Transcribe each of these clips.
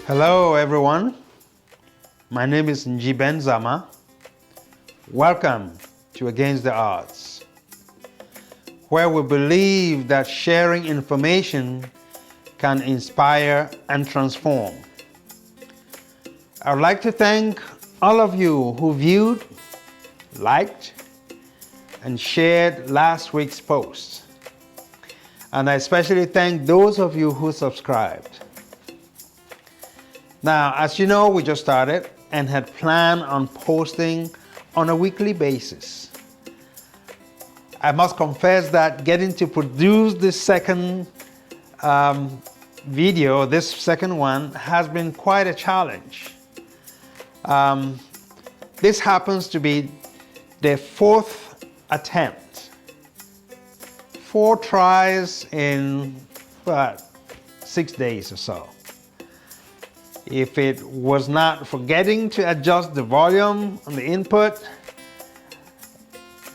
Hello everyone, my name is Nji Benzama. Welcome to Against the Odds, where we believe that sharing information can inspire and transform. I would like to thank all of you who viewed, liked, and shared last week's post. And I especially thank those of you who subscribed. Now, as you know, we just started and had planned on posting on a weekly basis. I must confess that getting to produce this second video, this second one, has been quite a challenge. This happens to be the fourth attempt. 4 tries in 6 days or so. If it was not forgetting to adjust the volume on the input,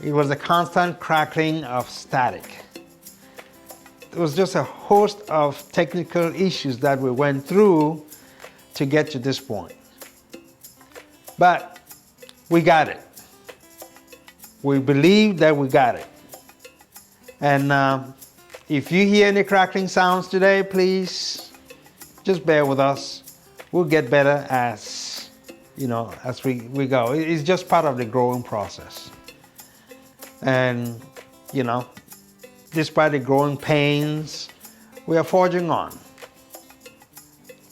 it was a constant crackling of static. It was just a host of technical issues that we went through to get to this point. But we got it. We believe that we got it. And if you hear any crackling sounds today, please just bear with us. We'll get better as we go. It's just part of the growing process. And despite the growing pains, we are forging on.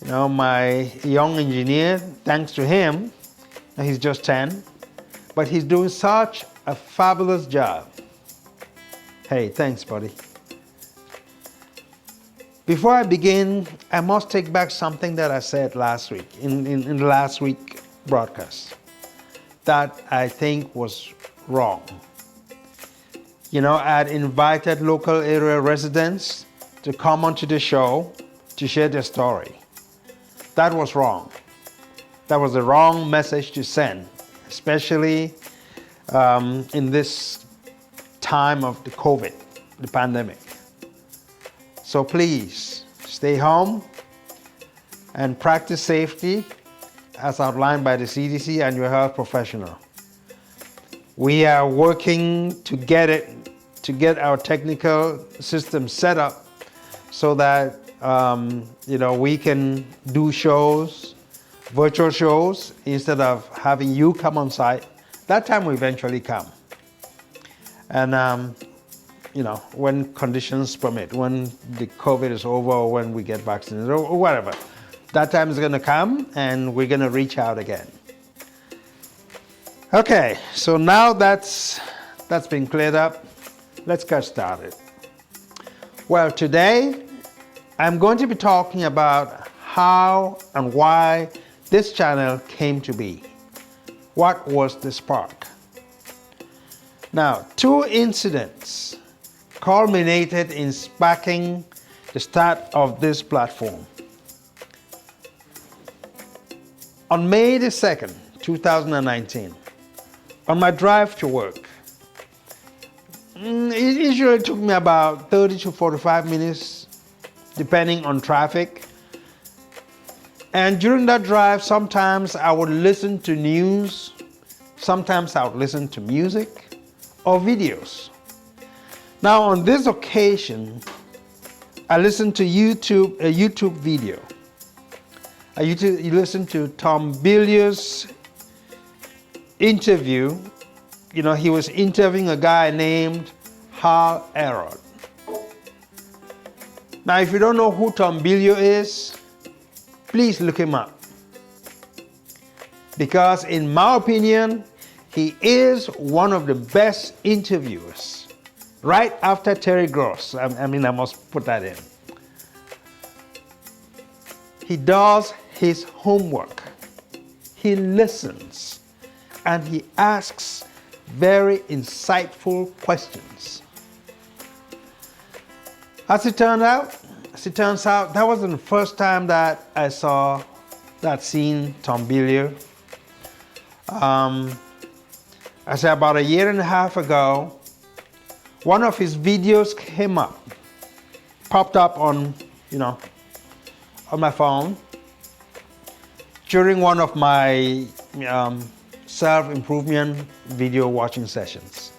My young engineer, thanks to him, he's just 10, but he's doing such a fabulous job. Hey, thanks, buddy. Before I begin, I must take back something that I said last week, in the last week broadcast, that I think was wrong. I had invited local area residents to come onto the show to share their story. That was wrong. That was the wrong message to send, especially in this time of the COVID, the pandemic. So please stay home and practice safety as outlined by the CDC and your health professional. We are working to get our technical system set up so that we can do shows, virtual shows, instead of having you come on site. That time will eventually come. And when conditions permit, when the COVID is over or when we get vaccinated or whatever, that time is going to come and we're going to reach out again. Okay, so now that's been cleared up, let's get started. Well, today I'm going to be talking about how and why this channel came to be. What was the spark? Now, 2 incidents culminated in sparking the start of this platform. On May the 2nd, 2019, on my drive to work, it usually took me about 30 to 45 minutes, depending on traffic. And during that drive, sometimes I would listen to news, sometimes I would listen to music or videos. Now, on this occasion, I listened to a YouTube video. You listened to Tom Bilyeu's interview. He was interviewing a guy named Helen Keller. Now, if you don't know who Tom Bilyeu is, please look him up. Because in my opinion, he is one of the best interviewers. Right after Terry Gross. I must put that in. He does his homework. He listens. And he asks very insightful questions. As it turns out, that wasn't the first time that I seen Tom Bilyeu. I said about 1.5 years ago, one of his videos popped up on my phone, during one of my self-improvement video watching sessions.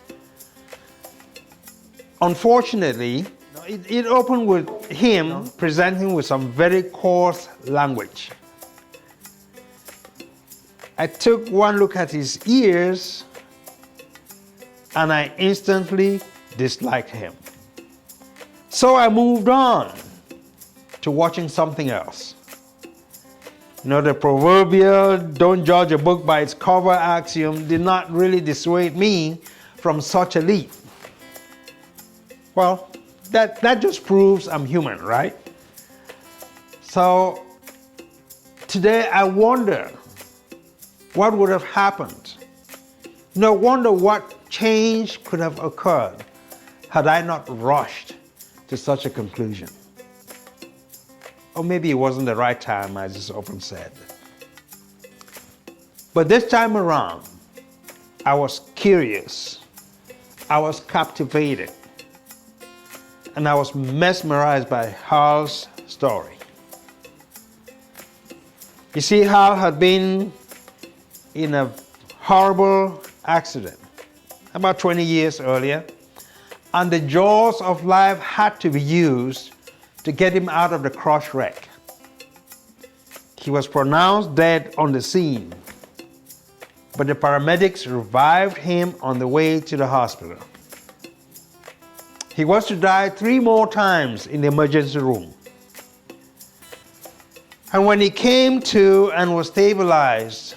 Unfortunately, it opened with him presenting with some very coarse language. I took one look at his ears and I instantly disliked him. So I moved on to watching something else. You know, the proverbial don't judge a book by its cover axiom did not really dissuade me from such a leap. Well, that just proves I'm human, right? So today I wonder what would have happened. You know, wonder what change could have occurred had I not rushed to such a conclusion. Or maybe it wasn't the right time, as it's often said. But this time around, I was curious, I was captivated, and I was mesmerized by Hal's story. You see, Hal had been in a horrible accident about 20 years earlier, and the jaws of life had to be used to get him out of the crush wreck. He was pronounced dead on the scene, but the paramedics revived him on the way to the hospital. He was to die 3 more times in the emergency room. And when he came to and was stabilized,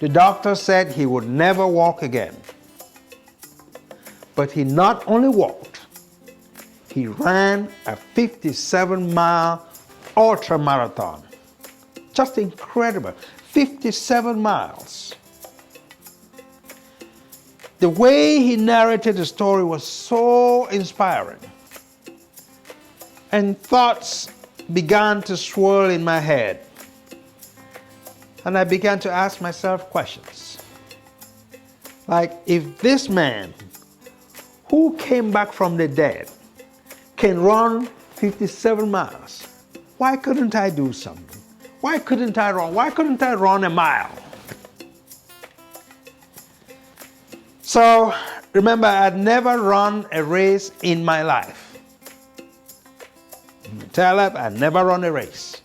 the doctor said he would never walk again. But he not only walked, he ran a 57-mile ultra marathon. Just incredible, 57 miles. The way he narrated the story was so inspiring. And thoughts began to swirl in my head. And I began to ask myself questions. Like, if this man who came back from the dead can run 57 miles, why couldn't I do something? Why couldn't I run? Why couldn't I run a mile? So, remember, I'd never run a race in my life. Tell her I'd never run a race.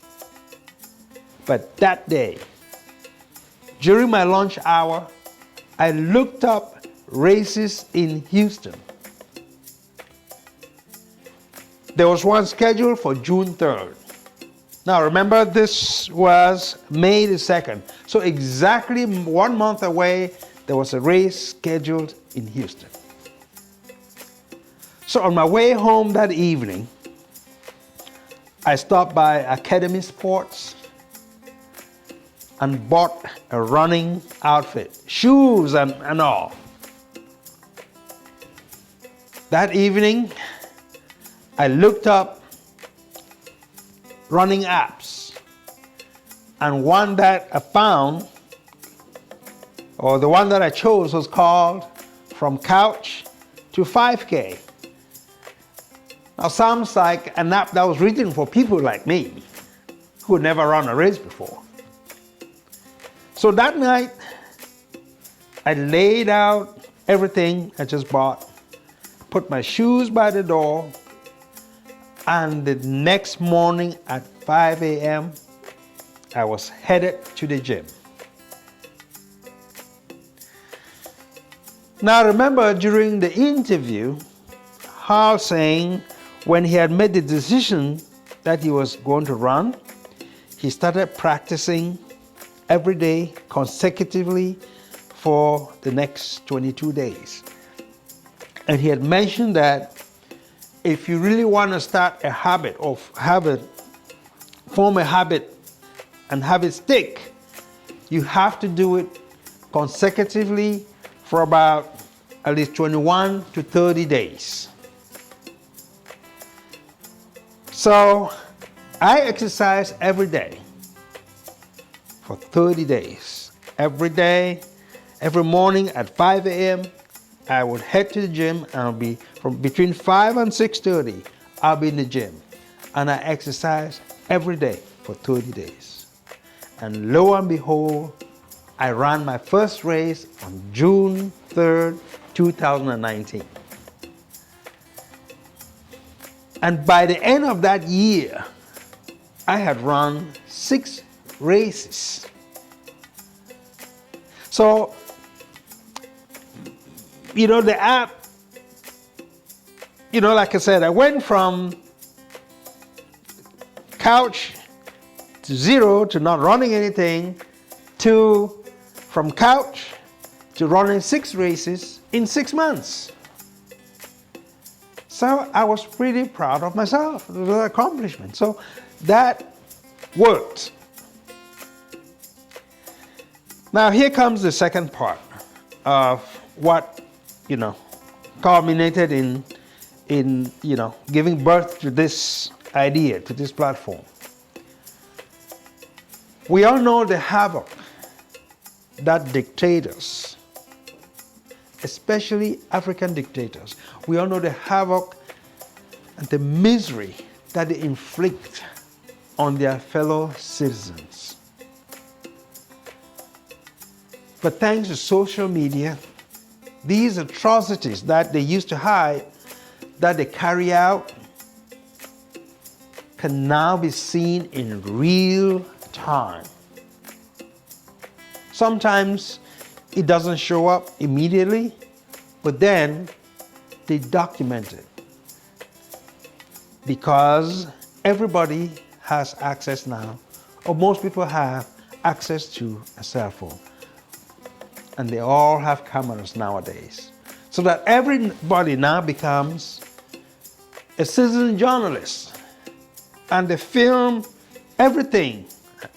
But that day, during my lunch hour, I looked up races in Houston. There was one scheduled for June 3rd. Now remember, this was May the 2nd. So exactly 1 month away, there was a race scheduled in Houston. So on my way home that evening, I stopped by Academy Sports and bought a running outfit, shoes and all. That evening, I looked up running apps, and one that I found, or the one that I chose, was called From Couch to 5K. Now, sounds like an app that was written for people like me who had never run a race before. So that night, I laid out everything I just bought, put my shoes by the door, and the next morning at 5 a.m., I was headed to the gym. Now remember, during the interview, Hal saying when he had made the decision that he was going to run, he started practicing every day consecutively for the next 22 days. And he had mentioned that if you really want to start a habit or form a habit and have it stick, you have to do it consecutively for about at least 21 to 30 days. So I exercise every day for 30 days. Every day, every morning at 5 a.m., I would head to the gym, and I'll be from between 5 and 6:30, I'll be in the gym. And I exercise every day for 30 days. And lo and behold, I ran my first race on June 3rd, 2019. And by the end of that year, I had run 6 races. So, the app, like I said, I went from couch to 0 to not running anything to from couch to running 6 races in 6 months. So I was pretty proud of myself. It was an accomplishment. So that worked. Now here comes the second part of what, culminated in giving birth to this idea, to this platform. We all know the havoc that dictators, especially African dictators, we all know the havoc and the misery that they inflict on their fellow citizens. But thanks to social media, these atrocities that they used to hide, that they carry out, can now be seen in real time. Sometimes it doesn't show up immediately, but then they document it. Because everybody has access now, or most people have access to a cell phone. And they all have cameras nowadays. So that everybody now becomes a citizen journalist. And they film everything,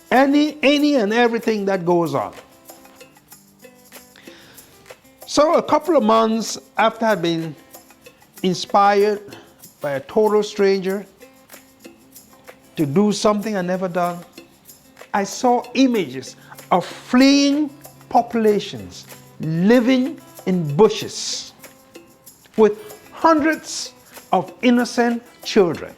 any and everything that goes on. So a couple of months after I'd been inspired by a total stranger to do something I'd never done, I saw images of fleeing populations living in bushes with hundreds of innocent children.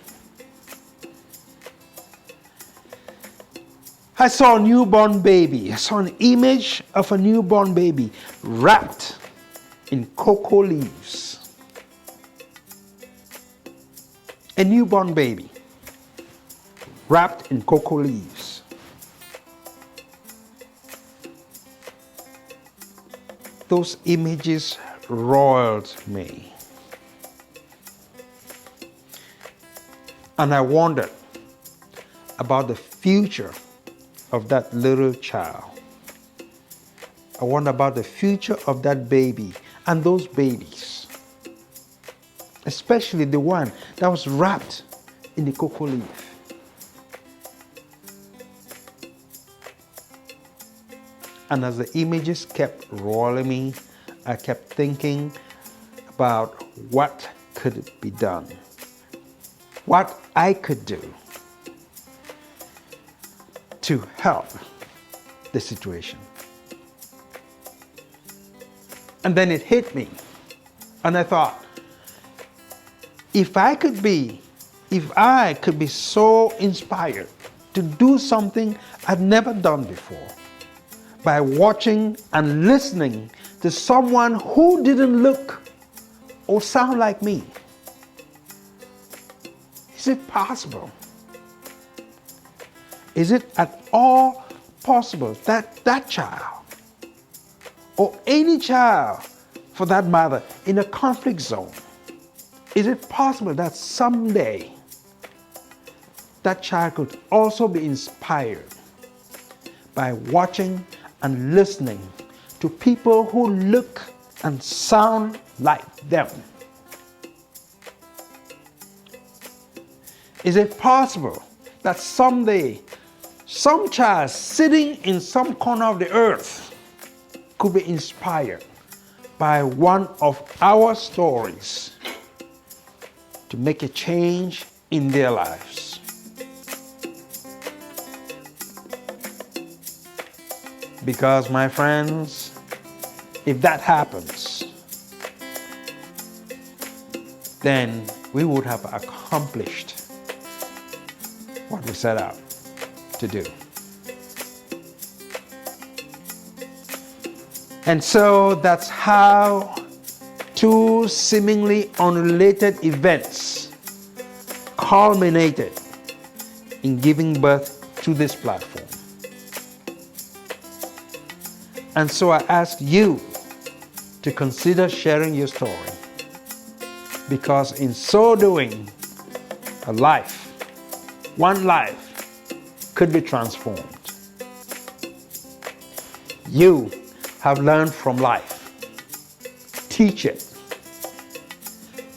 I saw a newborn baby. I saw an image of a newborn baby wrapped in cocoa leaves. A newborn baby wrapped in cocoa leaves. Those images roiled me. And I wondered about the future of that little child. I wonder about the future of that baby and those babies, especially the one that was wrapped in the cocoa leaf. And as the images kept roiling me, I kept thinking about what could be done, what I could do to help the situation. And then it hit me, and I thought, if I could be so inspired to do something I'd never done before, by watching and listening to someone who didn't look or sound like me, is it possible? Is it at all possible that that child, or any child for that matter, in a conflict zone, is it possible that someday that child could also be inspired by watching and listening to people who look and sound like them? Is it possible that someday some child sitting in some corner of the earth could be inspired by one of our stories to make a change in their lives? Because, my friends, if that happens, then we would have accomplished what we set out to do. And so that's how two seemingly unrelated events culminated in giving birth to this platform. And so I ask you to consider sharing your story, because in so doing, a life, one life, could be transformed. You have learned from life. Teach it.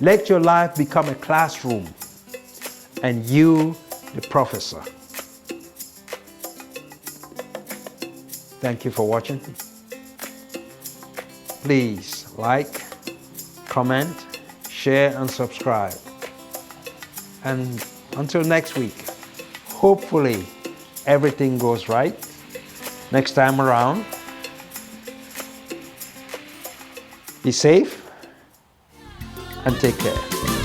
Let your life become a classroom and you the professor. Thank you for watching. Please like, comment, share and subscribe. And until next week, hopefully everything goes right next time around. Be safe and take care.